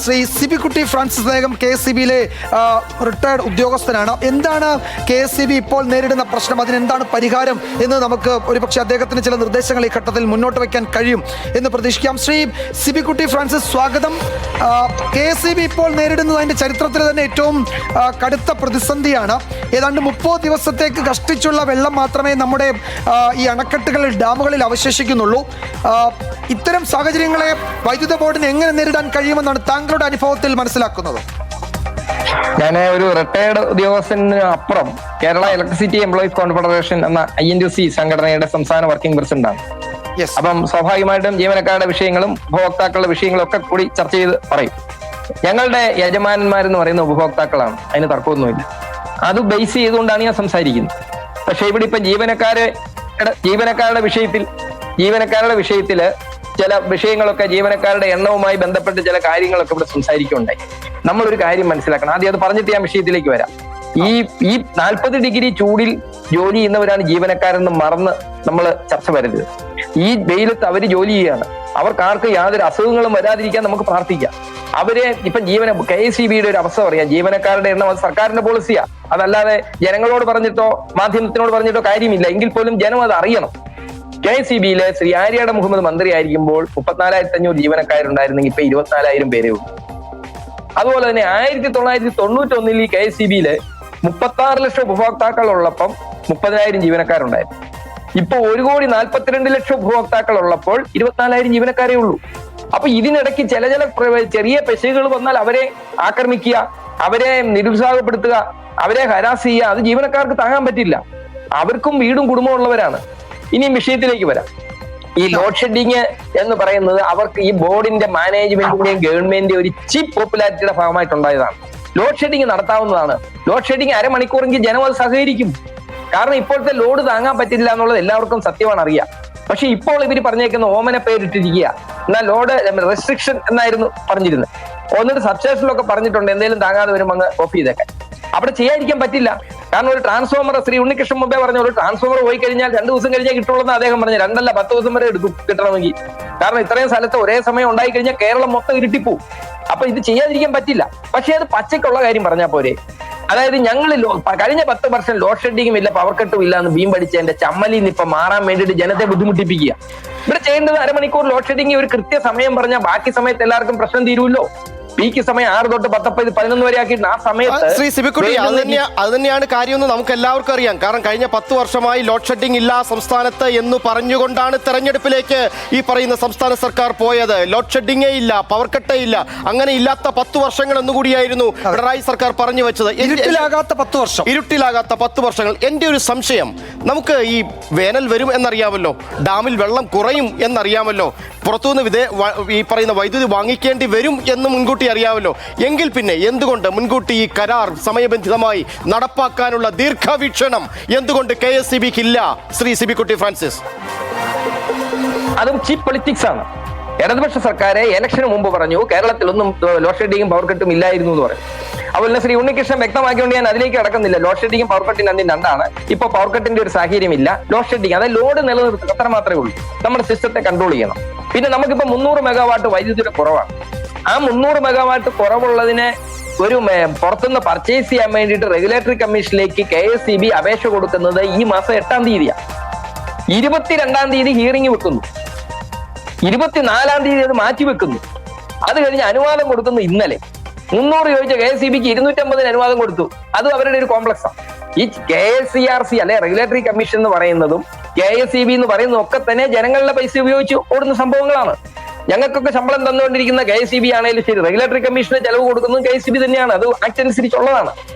Shri Sibikutty Francis അദ്ദേഹം KSEB-യിലെ retired ഉദ്യോഗസ്ഥനാണ്. എന്താണ് KSEB ഇപ്പോൾ നേരിടുന്ന പ്രശ്നം, അതിനെന്താണ് പരിഹാരം എന്ന് നമുക്ക് ഒരുപക്ഷെ അദ്ദേഹത്തിന് ചില നിർദ്ദേശങ്ങൾ ഈ ഘട്ടത്തിൽ മുന്നോട്ട് വയ്ക്കാൻ കഴിയും എന്ന് പ്രതീക്ഷിക്കാം. ശ്രീ സിബിക്കുട്ടി ഫ്രാൻസിസ്, സ്വാഗതം. KSEB ഇപ്പോൾ നേരിടുന്നത് അതിൻ്റെ ചരിത്രത്തിൽ തന്നെ ഏറ്റവും കടുത്ത പ്രതിസന്ധിയാണ്. ഏതാണ്ട് 30 ദിവസത്തേക്ക് കഷ്ടിച്ചുള്ള വെള്ളം മാത്രമേ നമ്മുടെ ഈ അണക്കെട്ടുകളിൽ, ഡാമുകളിൽ അവശേഷിക്കുന്നുള്ളൂ. ഇത്തരം സാഹചര്യങ്ങളെ വൈദ്യുത ബോർഡിന് എങ്ങനെ നേരിടാൻ കഴിയുമെന്നാണ് താങ്കളുടെ അനുഭവത്തിൽ മനസ്സിലാക്കുന്നത്? ഞാൻ ഒരു റിട്ടയർഡ് ഉദ്യോഗസ്ഥന് അപ്പുറം കേരള ഇലക്ട്രിസിറ്റി എംപ്ലോയീസ് കോൺഫെഡറേഷൻ എന്ന INTUC സംഘടനയുടെ സംസ്ഥാന വർക്കിംഗ് പ്രസിഡന്റാണ്. അപ്പം സ്വാഭാവികമായിട്ടും ജീവനക്കാരുടെ വിഷയങ്ങളും ഉപഭോക്താക്കളുടെ വിഷയങ്ങളും ഒക്കെ കൂടി ചർച്ച ചെയ്ത് പറയും. ഞങ്ങളുടെ യജമാനന്മാരെന്ന് പറയുന്ന ഉപഭോക്താക്കളാണ്, അതിന് തർക്കമൊന്നുമില്ല. അത് ബേസ് ചെയ്തുകൊണ്ടാണ് ഞാൻ സംസാരിക്കുന്നത്. പക്ഷെ ഇവിടെ ഇപ്പൊ ജീവനക്കാരുടെ വിഷയത്തില് ചില വിഷയങ്ങളൊക്കെ ജീവനക്കാരുടെ എണ്ണവുമായി ബന്ധപ്പെട്ട് ചില കാര്യങ്ങളൊക്കെ ഇവിടെ സംസാരിക്കുകയുണ്ടായി. നമ്മളൊരു കാര്യം മനസ്സിലാക്കണം. ആദ്യം അത് പറഞ്ഞിട്ട് ഞാൻ വിഷയത്തിലേക്ക് വരാം. ഈ 40 ഡിഗ്രി ചൂടിൽ ജോലി ചെയ്യുന്നവരാണ് ജീവനക്കാരെന്ന് മറന്ന് നമ്മൾ ചർച്ച വരരുത്. ഈ വെയിലത്ത് അവര് ജോലി ചെയ്യാണ്. അവർക്കാർക്ക് യാതൊരു അസുഖങ്ങളും വരാതിരിക്കാൻ നമുക്ക് പ്രാർത്ഥിക്കാം. അവരെ ഇപ്പം KSEB-യുടെ ഒരു അവസ്ഥ പറയാം. ജീവനക്കാരുടെ എണ്ണം അത് സർക്കാരിന്റെ പോളിസിയാ, അതല്ലാതെ ജനങ്ങളോട് പറഞ്ഞിട്ടോ മാധ്യമത്തിനോട് പറഞ്ഞിട്ടോ കാര്യമില്ല. എങ്കിൽ പോലും ജനം അത് അറിയണം. KSEB-യിലെ ശ്രീ ആര്യാട മുഹമ്മദ് മന്ത്രി ആയിരിക്കുമ്പോൾ 34,500 ജീവനക്കാരുണ്ടായിരുന്നെങ്കിൽ ഇപ്പൊ 24,000 പേരേ ഉള്ളൂ. അതുപോലെ തന്നെ 1991 ഈ KSEB-യില് 36 ലക്ഷം ഉപഭോക്താക്കൾ ഉള്ളപ്പം 30,000 ജീവനക്കാരുണ്ടായിരുന്നു. ഇപ്പൊ 1,42,00,000 ഉപഭോക്താക്കൾ ഉള്ളപ്പോൾ 24,000 ജീവനക്കാരേ ഉള്ളൂ. അപ്പൊ ഇതിനിടയ്ക്ക് ചില ചെറിയ പെശകുകൾ വന്നാൽ അവരെ ആക്രമിക്കുക, അവരെ നിരുത്സാഹപ്പെടുത്തുക, അവരെ ഹരാസ് ചെയ്യുക, അത് ജീവനക്കാർക്ക് താങ്ങാൻ പറ്റില്ല. അവർക്കും വീടും കുടുംബവും ഉള്ളവരാണ്. ഇനി വിഷയത്തിലേക്ക് വരാം. ഈ ലോഡ് ഷെഡിങ് എന്ന് പറയുന്നത് അവർക്ക് ഈ ബോർഡിന്റെ മാനേജ്മെന്റിന്റെയും ഗവൺമെന്റിന്റെയും ഒരു ചീപ്പ് പോപ്പുലാരിറ്റിയുടെ ഭാഗമായിട്ടുണ്ടായതാണ്. ലോഡ് ഷെഡിങ് നടത്താവുന്നതാണ്. ലോഡ് ഷെഡിങ് അരമണിക്കൂറെങ്കിൽ ജനം അത് സഹകരിക്കും. കാരണം ഇപ്പോഴത്തെ ലോഡ് താങ്ങാൻ പറ്റില്ല എന്നുള്ളത് എല്ലാവർക്കും സത്യമാണ് അറിയാം. പക്ഷെ ഇപ്പോൾ ഇവർ പറഞ്ഞേക്കുന്ന ഓമന പേരിട്ടിരിക്കുക. എന്നാൽ ലോഡ് റെസ്ട്രിക്ഷൻ എന്നായിരുന്നു പറഞ്ഞിരുന്നത്. എന്നിട്ട് സബ്സ്റ്റേഷനിലൊക്കെ പറഞ്ഞിട്ടുണ്ട് എന്തെങ്കിലും താങ്ങാതെ വരുമ്പോൾ അങ്ങ് ഓഫ് ചെയ്തേക്കാൻ. അവിടെ ചെയ്യാതിരിക്കാൻ പറ്റില്ല. കാരണം ഒരു ട്രാൻസ്ഫോമർ, ശ്രീ ഉണ്ണികൃഷ്ണൻ മുമ്പേ പറഞ്ഞ ഒരു ട്രാൻസ്ഫോമർ പോയി കഴിഞ്ഞാൽ 2 ദിവസം കഴിഞ്ഞാൽ കിട്ടുള്ളൂ എന്ന് അദ്ദേഹം പറഞ്ഞു. 2 അല്ല 10 ദിവസം വരെ എടുക്കും കിട്ടണമെങ്കിൽ. കാരണം ഇത്രയും സ്ഥലത്ത് ഒരേ സമയം ഉണ്ടായി കഴിഞ്ഞാൽ കേരളം മൊത്തം ഇരുട്ടിപ്പോവും. അപ്പൊ ഇത് ചെയ്യാതിരിക്കാൻ പറ്റില്ല. പക്ഷെ അത് പച്ചയ്ക്കുള്ള കാര്യം പറഞ്ഞാൽ പോരെ. അതായത് ഞങ്ങൾ കഴിഞ്ഞ 10 വർഷം ലോഡ് ഷെഡിങ്ങും ഇല്ല, പവർ കട്ടും ഇല്ല എന്ന് ബീം പഠിച്ചതിന്റെ ചമ്മലിൽ നിന്ന് ഇപ്പൊ മാറാൻ വേണ്ടിയിട്ട് ജനത്തെ ബുദ്ധിമുട്ടിപ്പിക്കുക. ഇവിടെ ചെയ്യേണ്ടത് അരമണിക്കൂർ ലോഡ് ഷെഡിങ് ഒരു കൃത്യ സമയം പറഞ്ഞാൽ ബാക്കി സമയത്ത് എല്ലാവർക്കും പ്രശ്നം തീരുമല്ലോ. പീക്ക് സമയം 6 തൊട്ട് 11 വരെ ആക്കിയിട്ട് ആ സമയത്ത് ശ്രീ സിബിക്കുട്ടി അത് തന്നെയാണ് കാര്യമെന്ന് നമുക്ക് എല്ലാവർക്കും അറിയാം. കാരണം കഴിഞ്ഞ 10 വർഷമായി ലോഡ് ഷെഡിംഗ് ഇല്ല സംസ്ഥാനത്ത് എന്ന് പറഞ്ഞുകൊണ്ടാണ് തെരഞ്ഞെടുപ്പിലേക്ക് ഈ പറയുന്ന സംസ്ഥാന സർക്കാർ പോയത്. ലോഡ് ഷെഡിങ്ങേ ഇല്ല, പവർ കട്ടേ ഇല്ല, അങ്ങനെ ഇല്ലാത്ത 10 വർഷങ്ങൾ എന്നുകൂടിയായിരുന്നു പിണറായി സർക്കാർ പറഞ്ഞു വെച്ചത്. ഇരുട്ടിലാകാത്ത 10 വർഷങ്ങൾ. എന്റെ ഒരു സംശയം, നമുക്ക് ഈ വേനൽ വരും എന്നറിയാമല്ലോ, ഡാമിൽ വെള്ളം കുറയും എന്നറിയാമല്ലോ, പുറത്തുനിന്ന് ഈ പറയുന്ന വൈദ്യുതി വാങ്ങിക്കേണ്ടി വരും എന്ന് മുൻകൂട്ടി അറിയാമല്ലോ. എങ്കിൽ പിന്നെ എന്തുകൊണ്ട് മുൻകൂട്ടി ഈ കരാർ സമയബന്ധിതമായി നടപ്പാക്കാനുള്ള ദീർഘവീക്ഷണം എന്തുകൊണ്ട് KSEB-ക്ക് ഇല്ല? ശ്രീ സിബിക്കുട്ടി ഫ്രാൻസിസ്, അതും ചീപ്പ് പൊളിറ്റിക്സ് ആണ്. ഇടതുപക്ഷ സർക്കാർ ഇലക്ഷന് മുമ്പ് പറഞ്ഞു കേരളത്തിലൊന്നും ലോഡ് ഷെഡിങ്ങും പവർ കട്ടും ഇല്ലായിരുന്നു എന്ന് പറയും. അതുപോലെ ശ്രീ ഉണ്ണികൃഷ്ണൻ വ്യക്തമാക്കിക്കൊണ്ട് ഞാൻ അതിലേക്ക് കടക്കുന്നില്ല. ലോഡ് ഷെഡിങ്ങും പവർ കട്ടിന് അന്യം രണ്ടാണ്. ഇപ്പൊ പവർ കട്ടിന്റെ ഒരു സാഹചര്യമില്ല. ലോഡ് ഷെഡിങ് അതായത് ലോഡ് നിലനിർത്തുക, അത്ര മാത്രമേ ഉള്ളൂ. നമ്മുടെ സിസ്റ്റത്തെ കൺട്രോൾ ചെയ്യണം. പിന്നെ നമുക്കിപ്പോ 300 മെഗാവാട്ട് വൈദ്യുതിയുടെ കുറവാണ്. ആ 300 മെഗാവാട്ട് കുറവുള്ളതിനെ ഒരു പുറത്തുനിന്ന് പർച്ചേസ് ചെയ്യാൻ വേണ്ടിയിട്ട് റെഗുലേറ്ററി കമ്മീഷനിലേക്ക് KSEB അപേക്ഷ കൊടുക്കുന്നത് ഈ മാസം 8-ാം തീയതിയാണ്. 22-ാം തീയതി ഹിയറിംഗ് വെക്കുന്നു. 24-ാം തീയതി അത് മാറ്റിവെക്കുന്നു. അത് കഴിഞ്ഞ് അനുവാദം കൊടുക്കുന്നു ഇന്നലെ. 300 ചോദിച്ച KSEB-ക്ക് 250 അനുവാദം കൊടുത്തു. അത് അവരുടെ ഒരു കോംപ്ലക്സാണ്. ഈ KSERC അല്ലെ റെഗുലേറ്ററി കമ്മീഷൻ എന്ന് പറയുന്നതും KSEB എന്ന് പറയുന്നതും ഒക്കെ തന്നെ ജനങ്ങളുടെ പൈസ ഉപയോഗിച്ച് ഓടുന്ന സംഭവങ്ങളാണ്. ഞങ്ങൾക്കൊക്കെ ശമ്പളം തന്നുകൊണ്ടിരിക്കുന്ന KSEB ആണെങ്കിലും ശരി, റെഗുലേറ്ററി കമ്മീഷന് ചെലവ് കൊടുക്കുന്നത് KSEB തന്നെയാണ്. അത് ആക്ട് അനുസരിച്ചുള്ളതാണ്.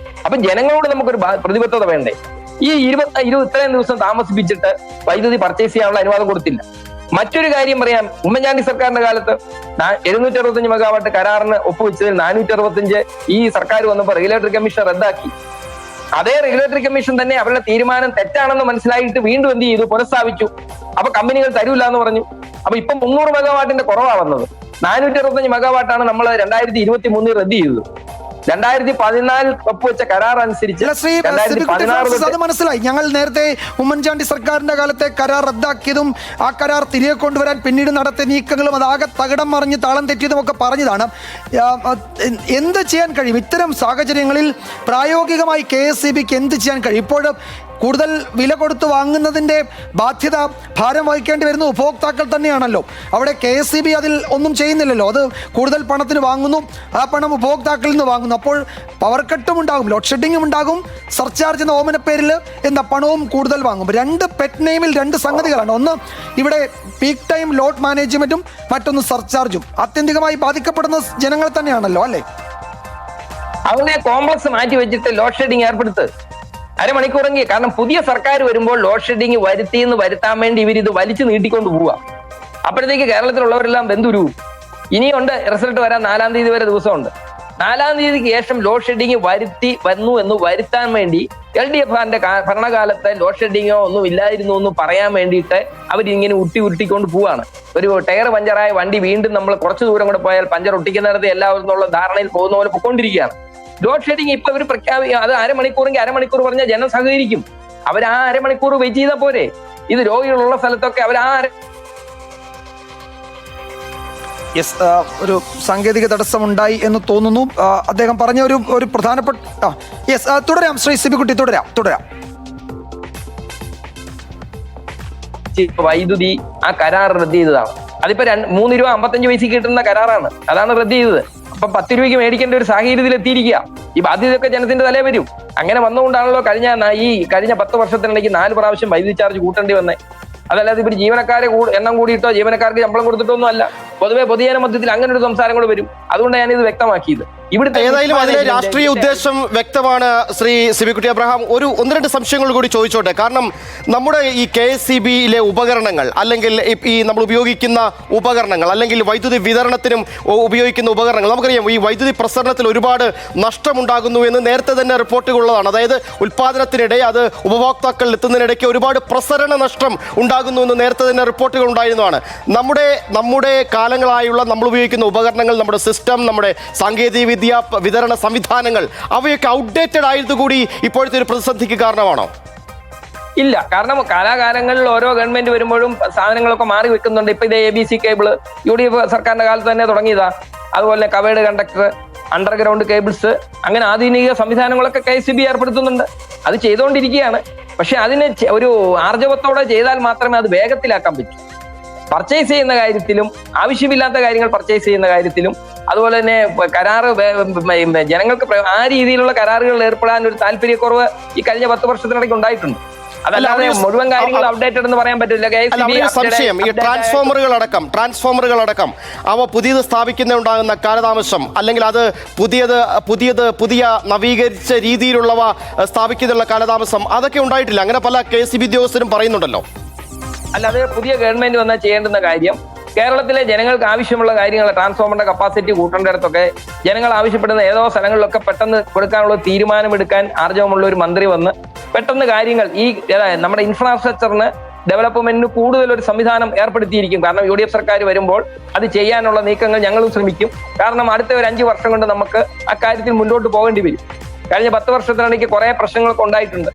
അപ്പൊ ജനങ്ങളോട് നമുക്കൊരു പ്രതിബദ്ധത വേണ്ടേ? ഈ 20 ഇത്രയും ദിവസം താമസിപ്പിച്ചിട്ട് വൈദ്യുതി പർച്ചേസ് ചെയ്യാനുള്ള അനുവാദം കൊടുത്തില്ല. മറ്റൊരു കാര്യം പറയാം. ഉമ്മൻചാണ്ടി സർക്കാരിന്റെ കാലത്ത് 765 മെഗാവാട്ട് കരാറിന് ഒപ്പുവെച്ചതിൽ 465 ഈ സർക്കാർ വന്നപ്പോൾ റെഗുലേറ്ററി കമ്മീഷൻ റദ്ദാക്കി. അതേ റെഗുലേറ്ററി കമ്മീഷൻ തന്നെ അവരുടെ തീരുമാനം തെറ്റാണെന്ന് മനസ്സിലായിട്ട് വീണ്ടും എന്ത് ചെയ്തു? പുനഃസ്ഥാപിച്ചു. അപ്പൊ കമ്പനികൾ തരൂല്ല എന്ന് പറഞ്ഞു. അപ്പൊ ഇപ്പം 300 മെഗാവാട്ടിന്റെ കുറവാ വന്നത്. 465 മെഗാവാട്ടാണ് നമ്മൾ 2023 റദ്ദ് ചെയ്തത്. 2014 ഒപ്പുവെച്ച കരാർ അനുസരിച്ച് അല്ല, ശ്രീ സിബിക്കുട്ടി 2016 ഫ്രാൻസിസ്, അത് മനസ്സിലായി. ഞങ്ങൾ നേരത്തെ ഉമ്മൻചാണ്ടി സർക്കാരിന്റെ കാലത്തെ കരാർ റദ്ദാക്കിയതും ആ കരാർ തിരികെ കൊണ്ടുവരാൻ പിന്നീട് നടത്തിയ നീക്കങ്ങളും അതാകെ തകിടം മറിഞ്ഞ് താളം തെറ്റിയതും ഒക്കെ പറഞ്ഞതാണ്. എന്ത് ചെയ്യാൻ കഴിയും ഇത്തരം സാഹചര്യങ്ങളിൽ? പ്രായോഗികമായി KSEBക്ക് എന്ത് ചെയ്യാൻ കഴിയും? ഇപ്പോൾ കൂടുതൽ വില കൊടുത്ത് വാങ്ങുന്നതിൻ്റെ ബാധ്യത ഭാരം വഹിക്കേണ്ടി വരുന്ന ഉപഭോക്താക്കൾ തന്നെയാണല്ലോ. അവിടെ KSEB അതിൽ ഒന്നും ചെയ്യുന്നില്ലല്ലോ. അത് കൂടുതൽ പണത്തിന് വാങ്ങുന്നു, ആ പണം ഉപഭോക്താക്കളിൽ നിന്ന് വാങ്ങുന്നു. അപ്പോൾ പവർ കട്ടും ഉണ്ടാകും, ലോഡ് ഷെഡിങ്ങും ഉണ്ടാകും, സർചാർജ് എന്ന ഓമനപ്പേരിൽ എന്ന പണവും കൂടുതൽ വാങ്ങും. രണ്ട് പെറ്റ് നെയിമിൽ രണ്ട് സംഗതികളാണ്. ഒന്ന് ഇവിടെ പീക്ക് ടൈം ലോഡ് മാനേജ്മെന്റും മറ്റൊന്ന് സർചാർജും. ആത്യന്തികമായി ബാധിക്കപ്പെടുന്ന ജനങ്ങൾ തന്നെയാണല്ലോ, അല്ലേ? അങ്ങനെ കോംപ്ലക്സ് മാറ്റി വെച്ചിട്ട് ലോഡ് ഷെഡിങ് ഏർപ്പെടുത്ത് അരമണിക്കൂറെങ്കിൽ. കാരണം പുതിയ സർക്കാർ വരുമ്പോൾ ലോഡ് ഷെഡിങ് വരുത്താൻ വേണ്ടി ഇവർ ഇത് വലിച്ചു നീട്ടിക്കൊണ്ട് പോവുക. അപ്പോഴത്തേക്ക് കേരളത്തിലുള്ളവരെല്ലാം ബന്ധുരു. ഇനിയുണ്ട് റിസൾട്ട് വരാൻ 4-ാം തീയതി വരെ ദിവസമുണ്ട്. 4-ാം തീയതിക്ക് ശേഷം ലോഡ് ഷെഡിങ് വന്നു എന്ന് വരുത്താൻ വേണ്ടി LDF ഭരണകാലത്തെ ലോഡ് ഷെഡിങ്ങോ ഒന്നും ഇല്ലായിരുന്നു എന്ന് പറയാൻ വേണ്ടിയിട്ട് അവരിങ്ങനെ ഉരുട്ടിക്കൊണ്ട് പോവാണ്. ഒരു ടയർ പഞ്ചറായ വണ്ടി വീണ്ടും നമ്മൾ കുറച്ച് ദൂരം കൂടെ പോയാൽ പഞ്ചർ ഒട്ടിക്കുന്നിടത്ത് എല്ലാവരും എന്നുള്ള ധാരണയിൽ പോകുന്ന പോലെ പൊയ്ക്കൊണ്ടിരിക്കുകയാണ്. ലോഡ് ഷെഡിങ് ഇപ്പൊ ഇവർ അത് അരമണിക്കൂറെങ്കിൽ അരമണിക്കൂർ പറഞ്ഞാൽ ജനം സഹകരിക്കും. അവർ ആ അരമണിക്കൂർ വെയിറ്റ് ചെയ്താൽ പോരെ? ഇത് രോഗികളുള്ള സ്ഥലത്തൊക്കെ അവർ ഒരു സാങ്കേതിക തടസ്സമുണ്ടായി എന്ന് തോന്നുന്നു. അദ്ദേഹം പറഞ്ഞ ഒരു പ്രധാനപ്പെട്ട തുടരാം. ശ്രീ സിബിക്കുട്ടി, തുടരാം. വൈദ്യുതി ആ കരാർ റദ്ദ് ചെയ്തതാണ്. അതിപ്പോ 3 രൂപ 55 പൈസ കിട്ടുന്ന കരാറാണ്, അതാണ് റദ്ദ് ചെയ്തത്. അപ്പൊ 10 രൂപയ്ക്ക് മേടിക്കേണ്ട ഒരു സാഹചര്യത്തിൽ എത്തിയിരിക്കുക. ഈ ബാധ്യതയൊക്കെ ജനത്തിന്റെ തലേ വരും. അങ്ങനെ വന്നുകൊണ്ടാണല്ലോ കഴിഞ്ഞ 10 വർഷത്തിനിടയ്ക്ക് 4 പ്രാവശ്യം വൈദ്യുതി ചാർജ് കൂട്ടേണ്ടി വന്നേ. അതല്ലാതെ ഇവർ ജീവനക്കാരെ എണ്ണം കൂടിയിട്ടോ ജീവനക്കാർക്ക് ശമ്പളം കൊടുത്തിട്ടൊന്നും അല്ല. പൊതുജന മധ്യത്തിൽ അങ്ങനെ ഒരു സംസാരങ്ങൾ വരും. അതുകൊണ്ടാണ് ഞാനിത് വ്യക്തമാക്കിയത്. ഏതായാലും അതിലെ രാഷ്ട്രീയ ഉദ്ദേശം വ്യക്തമാണ്. ശ്രീ സിബിക്കുട്ടി അബ്രഹാം, 1-2 സംശയങ്ങൾ കൂടി ചോദിച്ചോട്ടെ. കാരണം നമ്മുടെ ഈ KSEBയിലെ ഉപകരണങ്ങൾ, അല്ലെങ്കിൽ ഈ നമ്മൾ ഉപയോഗിക്കുന്ന ഉപകരണങ്ങൾ, അല്ലെങ്കിൽ വൈദ്യുതി വിതരണത്തിനും ഉപയോഗിക്കുന്ന ഉപകരണങ്ങൾ, നമുക്കറിയാം ഈ വൈദ്യുതി പ്രസരണത്തിൽ ഒരുപാട് നഷ്ടമുണ്ടാകുന്നു എന്ന് നേരത്തെ തന്നെ റിപ്പോർട്ടുകൾ ഉള്ളതാണ്. അതായത് ഉൽപ്പാദനത്തിനിടെ അത് ഉപഭോക്താക്കളിൽ എത്തുന്നതിനിടയ്ക്ക് ഒരുപാട് പ്രസരണ നഷ്ടം ഉണ്ടാകുന്നു എന്ന് നേരത്തെ തന്നെ റിപ്പോർട്ടുകൾ ഉണ്ടായിരുന്നതാണ്. നമ്മുടെ കാലങ്ങളായുള്ള നമ്മൾ ഉപയോഗിക്കുന്ന ഉപകരണങ്ങൾ, നമ്മുടെ സിസ്റ്റം, നമ്മുടെ സാങ്കേതിക വിതരണ സംവിധാനങ്ങൾ, അവയൊക്കെ ഔട്ട്ഡേറ്റഡ് ആയതുകൂടി ഇപ്പോഴത്തെ ഒരു പ്രതിസന്ധിക്ക് കാരണമാണോ? ഇല്ല, കാരണം കാലാകാലങ്ങളിൽ ഓരോ ഗവൺമെന്റ് വരുമ്പോഴും സാധനങ്ങളൊക്കെ മാറി വെക്കുന്നുണ്ട്. ഇപ്പൊ ഇത് ABC കേബിള് UDF സർക്കാരിന്റെ കാലത്ത് തന്നെ തുടങ്ങിയതാ. അതുപോലെ കവേർഡ് കണ്ടക്ടർ, അണ്ടർഗ്രൗണ്ട് കേബിൾസ്, അങ്ങനെ ആധുനിക സംവിധാനങ്ങളൊക്കെ KSEB ഏർപ്പെടുത്തുന്നുണ്ട്. അത് ചെയ്തുകൊണ്ടിരിക്കുകയാണ്. പക്ഷെ അതിന് ഒരു ആർജവത്തോടെ ചെയ്താൽ മാത്രമേ അത് വേഗത്തിലാക്കാൻ പറ്റൂ. പർച്ചേസ് ചെയ്യുന്ന കാര്യത്തിലും ആവശ്യമില്ലാത്ത കാര്യങ്ങൾ പർച്ചേസ് ചെയ്യുന്ന കാര്യത്തിലും അതുപോലെ തന്നെ കരാറ് ജനങ്ങൾക്ക് ആ രീതിയിലുള്ള കരാറുകളിൽ ഏർപ്പെടാൻ ഒരു താല്പര്യക്കുറവ് ഈ കഴിഞ്ഞ 10 വർഷത്തിനിടയ്ക്ക് ഉണ്ടായിട്ടുണ്ട്. അതല്ലാതെ മുഴുവൻ കാര്യങ്ങൾ അപ്ഡേറ്റഡ് എന്ന് പറയാൻ പറ്റില്ല. സംശയം, ഈ ട്രാൻസ്ഫോമറുകളടക്കം അവ പുതിയത് സ്ഥാപിക്കുന്നതിനുണ്ടാകുന്ന കാലതാമസം, അല്ലെങ്കിൽ അത് പുതിയ നവീകരിച്ച രീതിയിലുള്ളവ സ്ഥാപിക്കുന്നതിനുള്ള കാലതാമസം, അതൊക്കെ ഉണ്ടായിട്ടില്ല. അങ്ങനെ പല KSEB ഉദ്യോഗസ്ഥരും പറയുന്നുണ്ടല്ലോ. അല്ലാതെ പുതിയ ഗവൺമെന്റ് വന്നാൽ ചെയ്യേണ്ടുന്ന കാര്യം, കേരളത്തിലെ ജനങ്ങൾക്ക് ആവശ്യമുള്ള കാര്യങ്ങൾ, ട്രാൻസ്ഫോമറിന്റെ കപ്പാസിറ്റി കൂട്ടേണ്ടിടത്തൊക്കെ ജനങ്ങൾ ആവശ്യപ്പെടുന്ന ഏതോ സ്ഥലങ്ങളിലൊക്കെ പെട്ടെന്ന് കൊടുക്കാനുള്ള തീരുമാനമെടുക്കാൻ ആർജവമുള്ള ഒരു മന്ത്രി വന്ന് പെട്ടെന്ന് കാര്യങ്ങൾ നമ്മുടെ ഇൻഫ്രാസ്ട്രക്ചറിന് ഡെവലപ്മെന്റിന് കൂടുതൽ ഒരു സംവിധാനം ഏർപ്പെടുത്തിയിരിക്കും. കാരണം UDF സർക്കാർ വരുമ്പോൾ അത് ചെയ്യാനുള്ള നീക്കങ്ങൾ ഞങ്ങളും ശ്രമിക്കും. കാരണം അടുത്ത ഒരു 5 വർഷം കൊണ്ട് നമുക്ക് അക്കാര്യത്തിൽ മുന്നോട്ട് പോകേണ്ടി വരും. കഴിഞ്ഞ 10 വർഷത്തിനിടയ്ക്ക് കുറെ പ്രശ്നങ്ങളൊക്കെ ഉണ്ടായിട്ടുണ്ട്.